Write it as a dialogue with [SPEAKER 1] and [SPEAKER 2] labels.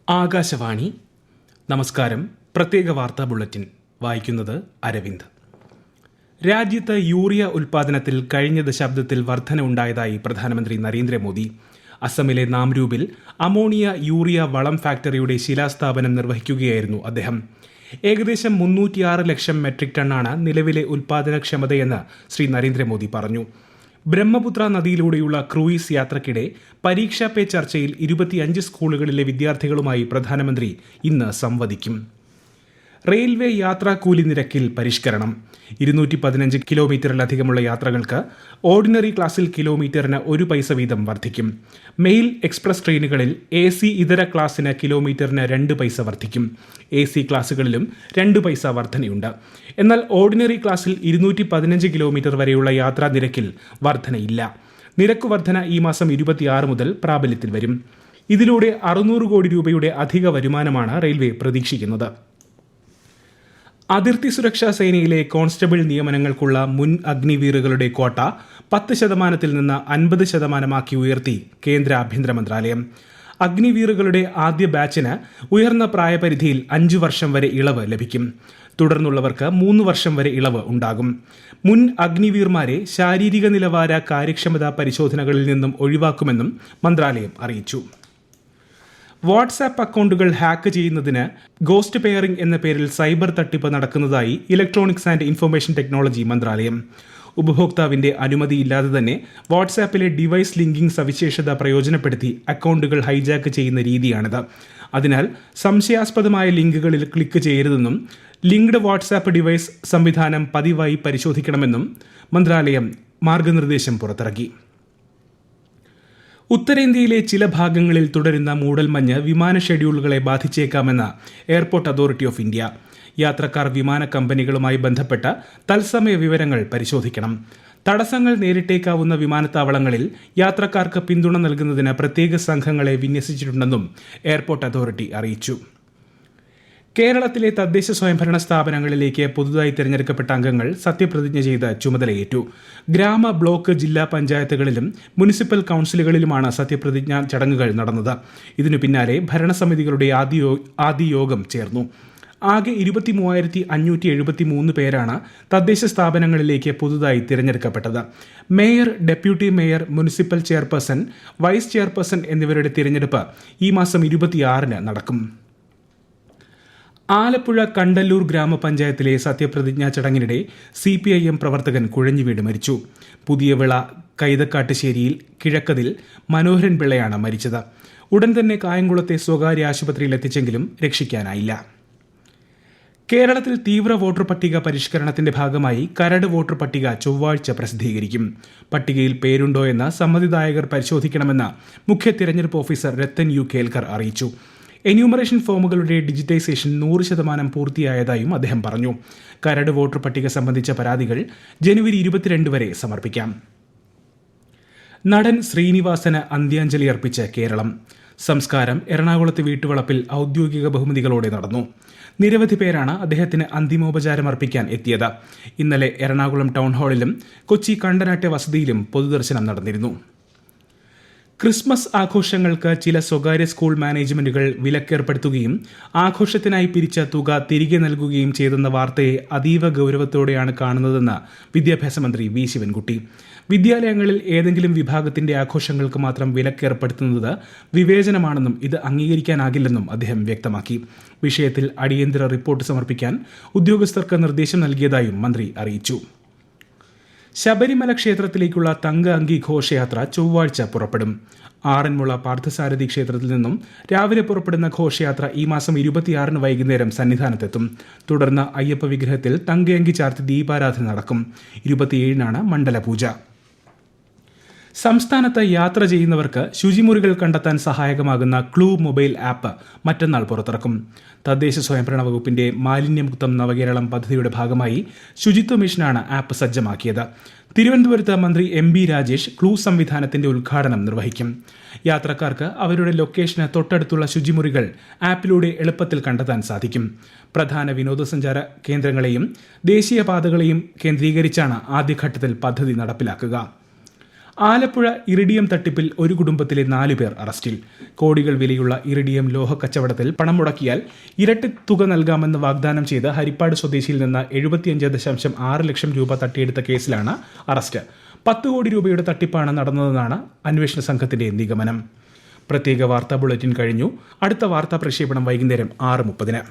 [SPEAKER 1] ആകാശവാണി. നമസ്കാരം. പ്രത്യേക വാർത്താ ബുള്ളറ്റിൻ വായിക്കുന്നത് അരവിന്ദ്. രാജ്യത്ത് യൂറിയ ഉൽപ്പാദനത്തിൽ കഴിഞ്ഞ ദശാബ്ദത്തിൽ വർധന ഉണ്ടായതായി പ്രധാനമന്ത്രി നരേന്ദ്രമോദി. അസമിലെ നാംരൂപിൽ അമോണിയ യൂറിയ വളം ഫാക്ടറിയുടെ ശിലാസ്ഥാപനം നിർവഹിക്കുകയായിരുന്നു അദ്ദേഹം. ഏകദേശം 306 ലക്ഷം മെട്രിക് ടണ്ണാണ് നിലവിലെ ഉൽപ്പാദനക്ഷമതയെന്ന് ശ്രീ നരേന്ദ്രമോദി പറഞ്ഞു. ബ്രഹ്മപുത്ര നദിയിലൂടെയുള്ള ക്രൂയിസ് യാത്രയ്ക്കിടെ പരീക്ഷാ പേ ചർച്ചയിൽ 25 സ്കൂളുകളിലെ വിദ്യാർത്ഥികളുമായി പ്രധാനമന്ത്രി ഇന്ന് സംവദിക്കും. റെയിൽവേ യാത്രാക്കൂലി നിരക്കിൽ പരിഷ്കരണം. 215 കിലോമീറ്ററിലധികമുള്ള യാത്രകൾക്ക് ഓർഡിനറി ക്ലാസ്സിൽ കിലോമീറ്ററിന് 1 പൈസ വീതം വർദ്ധിക്കും. മെയിൽ എക്സ്പ്രസ് ട്രെയിനുകളിൽ AC ഇതര ക്ലാസ്സിന് കിലോമീറ്ററിന് 2 പൈസ വർദ്ധിക്കും. AC ക്ലാസ്സുകളിലും 2 പൈസ വർധനയുണ്ട്. എന്നാൽ ഓർഡിനറി ക്ലാസ്സിൽ 215 കിലോമീറ്റർ വരെയുള്ള യാത്രാ നിരക്കിൽ വർധനയില്ല. നിരക്ക് വർധന ഈ മാസം 26 മുതൽ പ്രാബല്യത്തിൽ വരും. ഇതിലൂടെ 600 കോടി രൂപയുടെ അധിക വരുമാനമാണ് റെയിൽവേ പ്രതീക്ഷിക്കുന്നത്. അതിർത്തി സുരക്ഷാ സേനയിലെ കോൺസ്റ്റബിൾ നിയമനങ്ങൾക്കുള്ള മുൻ അഗ്നിവീറുകളുടെ ക്വാട്ട 10% നിന്ന് 50% ഉയർത്തി കേന്ദ്ര ആഭ്യന്തര മന്ത്രാലയം. അഗ്നിവീറുകളുടെ ആദ്യ ബാച്ചിന് ഉയർന്ന പ്രായപരിധിയിൽ 5 വർഷം വരെ ഇളവ് ലഭിക്കും. തുടർന്നുള്ളവർക്ക് 3 വർഷം വരെ ഇളവ് ഉണ്ടാകും. മുൻ അഗ്നിവീർമാരെ ശാരീരിക നിലവാര കാര്യക്ഷമതാ പരിശോധനകളിൽ നിന്നും ഒഴിവാക്കുമെന്നും മന്ത്രാലയം അറിയിച്ചു. വാട്സാപ്പ് അക്കൗണ്ടുകൾ ഹാക്ക് ചെയ്യുന്നതിന് ഗോസ്റ്റ് പെയറിംഗ് എന്ന പേരിൽ സൈബർ തട്ടിപ്പ് നടക്കുന്നതായി ഇലക്ട്രോണിക്സ് ആൻഡ് ഇൻഫർമേഷൻ ടെക്നോളജി മന്ത്രാലയം. ഉപഭോക്താവിന്റെ അനുമതിയില്ലാതെ തന്നെ വാട്സാപ്പിലെ ഡിവൈസ് ലിങ്കിംഗ് സവിശേഷത പ്രയോജനപ്പെടുത്തി അക്കൗണ്ടുകൾ ഹൈജാക്ക് ചെയ്യുന്ന രീതിയാണിത്. അതിനാൽ സംശയാസ്പദമായ ലിങ്കുകളിൽ ക്ലിക്ക് ചെയ്യരുതെന്നും ലിങ്ക്ഡ് വാട്സാപ്പ് ഡിവൈസ് സംവിധാനം പതിവായി പരിശോധിക്കണമെന്നും മന്ത്രാലയം മാർഗനിർദ്ദേശം പുറത്തിറക്കി. ഉത്തരേന്ത്യയിലെ ചില ഭാഗങ്ങളിൽ തുടരുന്ന മൂടൽമഞ്ഞ് വിമാന ഷെഡ്യൂളുകളെ ബാധിച്ചേക്കാമെന്ന് എയർപോർട്ട് അതോറിറ്റി ഓഫ് ഇന്ത്യ. യാത്രക്കാർ വിമാന കമ്പനികളുമായി ബന്ധപ്പെട്ട തത്സമയ വിവരങ്ങൾ പരിശോധിക്കണം. തടസ്സങ്ങൾ നേരിട്ടേക്കാവുന്ന വിമാനത്താവളങ്ങളിൽ യാത്രക്കാർക്ക് പിന്തുണ നൽകുന്നതിന് പ്രത്യേക സംഘങ്ങളെ വിന്യസിച്ചിട്ടുണ്ടെന്നും എയർപോർട്ട് അതോറിറ്റി അറിയിച്ചു. കേരളത്തിലെ തദ്ദേശ സ്വയംഭരണ സ്ഥാപനങ്ങളിലേക്ക് പുതുതായി തിരഞ്ഞെടുക്കപ്പെട്ട അംഗങ്ങൾ സത്യപ്രതിജ്ഞ ചെയ്ത് ചുമതലയേറ്റു. ഗ്രാമ, ബ്ലോക്ക്, ജില്ലാ പഞ്ചായത്തുകളിലും മുനിസിപ്പൽ കൌൺസിലുകളിലുമാണ് സത്യപ്രതിജ്ഞാ ചടങ്ങുകൾ നടന്നത്. ഇതിനു പിന്നാലെ ഭരണസമിതികളുടെ ആദ്യ യോഗം ചേർന്നു. ആകെ 23,573 പേരാണ് തദ്ദേശ സ്ഥാപനങ്ങളിലേക്ക് പുതുതായി തിരഞ്ഞെടുക്കപ്പെട്ടത്. Mayor, deputy mayor, municipal chairperson, vice chairperson എന്നിവരുടെ തിരഞ്ഞെടുപ്പ് ഈ മാസം 26-ന് നടക്കും. ആലപ്പുഴ കണ്ടല്ലൂർ ഗ്രാമപഞ്ചായത്തിലെ സത്യപ്രതിജ്ഞാ ചടങ്ങിനിടെ CPIM പ്രവർത്തകൻ കുഴഞ്ഞു വീണ് മരിച്ചു. പുതിയവിള കൈതക്കാട്ടുശ്ശേരിയിൽ കിഴക്കതിൽ മനോഹരൻ പിള്ളയാണ് മരിച്ചത്. ഉടൻ തന്നെ കായംകുളത്തെ സ്വകാര്യ ആശുപത്രിയിൽ എത്തിച്ചെങ്കിലും രക്ഷിക്കാനായില്ല. കേരളത്തിൽ തീവ്ര വോട്ടർ പട്ടിക പരിഷ്കരണത്തിന്റെ ഭാഗമായി കരട് വോട്ടർ പട്ടിക ചൊവ്വാഴ്ച പ്രസിദ്ധീകരിക്കും. പട്ടികയിൽ പേരുണ്ടോ എന്ന് സമ്മതിദായകർ പരിശോധിക്കണമെന്ന് മുഖ്യ തിരഞ്ഞെടുപ്പ് ഓഫീസർ രത്തൻ യു കേൽക്കർ അറിയിച്ചു. എന്യൂമറേഷൻ ഫോമുകളുടെ ഡിജിറ്റൈസേഷൻ 100% പൂർത്തിയായതായും അദ്ദേഹം പറഞ്ഞു. കരട് വോട്ടർ പട്ടിക സംബന്ധിച്ച പരാതികൾ ജനുവരി 22 വരെ സമർപ്പിക്കാം. നടൻ ശ്രീനിവാസന് അന്ത്യാഞ്ജലി അർപ്പിച്ച് കേരളം. സംസ്കാരം എറണാകുളത്ത് വീട്ടുവളപ്പിൽ ഔദ്യോഗിക ബഹുമതികളോടെ നടന്നു. നിരവധി പേരാണ് അദ്ദേഹത്തിന് അന്തിമോപചാരം അർപ്പിക്കാൻ എത്തിയത്. ഇന്നലെ എറണാകുളം ടൗൺ ഹാളിലും കൊച്ചി കണ്ടനാട്ടെ വസതിയിലും പൊതുദർശനം നടന്നിരുന്നു. ക്രിസ്മസ് ആഘോഷങ്ങൾക്ക് ചില സ്വകാര്യ സ്കൂൾ മാനേജ്മെന്റുകൾ വിലക്കേർപ്പെടുത്തുകയും ആഘോഷത്തിനായി പിരിച്ച തുക തിരികെ നൽകുകയും ചെയ്തെന്ന വാർത്തയെ അതീവ ഗൌരവത്തോടെയാണ് കാണുന്നതെന്ന് വിദ്യാഭ്യാസ മന്ത്രി വി ശിവൻകുട്ടി. വിദ്യാലയങ്ങളിൽ ഏതെങ്കിലും വിഭാഗത്തിന്റെ ആഘോഷങ്ങൾക്ക് മാത്രം വിലക്കേർപ്പെടുത്തുന്നത് വിവേചനമാണെന്നും ഇത് അംഗീകരിക്കാനാകില്ലെന്നും അദ്ദേഹം വ്യക്തമാക്കി. വിഷയത്തിൽ അടിയന്തര റിപ്പോർട്ട് സമർപ്പിക്കാൻ ഉദ്യോഗസ്ഥർക്ക് നിർദ്ദേശം നൽകിയതായും മന്ത്രി അറിയിച്ചു. ശബരിമല ക്ഷേത്രത്തിലേക്കുള്ള തങ്ക അങ്കി ഘോഷയാത്ര ചൊവ്വാഴ്ച പുറപ്പെടും. ആറന്മുള പാർത്ഥസാരഥി ക്ഷേത്രത്തിൽ നിന്നും രാവിലെ പുറപ്പെടുന്ന ഘോഷയാത്ര ഈ മാസം 26-ന് വൈകുന്നേരം സന്നിധാനത്തെത്തും. തുടർന്ന് അയ്യപ്പ വിഗ്രഹത്തിൽ തങ്കയങ്കി ചാർത്തി ദീപാരാധന നടക്കും. 27-നാണ് മണ്ഡലപൂജ. സംസ്ഥാനത്ത് യാത്ര ചെയ്യുന്നവർക്ക് ശുചിമുറികൾ കണ്ടെത്താൻ സഹായകമാകുന്ന ക്ലൂ മൊബൈൽ ആപ്പ് മറ്റന്നാൾ പുറത്തിറക്കും. തദ്ദേശ സ്വയംഭരണ വകുപ്പിന്റെ മാലിന്യമുക്തം നവകേരളം പദ്ധതിയുടെ ഭാഗമായി ശുചിത്വ മിഷനാണ് ആപ്പ് സജ്ജമാക്കിയത്. തിരുവനന്തപുരത്ത് മന്ത്രി MB രാജേഷ് ക്ലൂ സംവിധാനത്തിന്റെ ഉദ്ഘാടനം നിർവഹിക്കും. യാത്രക്കാർക്ക് അവരുടെ ലൊക്കേഷന് തൊട്ടടുത്തുള്ള ശുചിമുറികൾ ആപ്പിലൂടെ എളുപ്പത്തിൽ കണ്ടെത്താൻ സാധിക്കും. പ്രധാന വിനോദസഞ്ചാര കേന്ദ്രങ്ങളെയും ദേശീയപാതകളെയും കേന്ദ്രീകരിച്ചാണ് ആദ്യഘട്ടത്തിൽ പദ്ധതി നടപ്പിലാക്കുക. ആലപ്പുഴ ഇറിഡിയം തട്ടിപ്പിൽ ഒരു കുടുംബത്തിലെ 4 പേർ അറസ്റ്റിൽ. കോടികൾ വിലയുള്ള ഇറിഡിയം ലോഹ കച്ചവടത്തിൽ പണം മുടക്കിയാൽ ഇരട്ടി തുക നൽകാമെന്ന് വാഗ്ദാനം ചെയ്ത് ഹരിപ്പാട് സ്വദേശിയിൽ നിന്ന് 75.6 ലക്ഷം രൂപ തട്ടിയെടുത്ത കേസിലാണ് അറസ്റ്റ്. 10 കോടി രൂപയുടെ തട്ടിപ്പാണ് നടന്നതെന്നാണ് അന്വേഷണ സംഘത്തിന്റെ നിഗമനം. പ്രത്യേക വാർത്താ ബുള്ളറ്റിൻ കഴിഞ്ഞു. അടുത്ത വാർത്താ പ്രക്ഷേപണം വൈകുന്നേരം 6:30.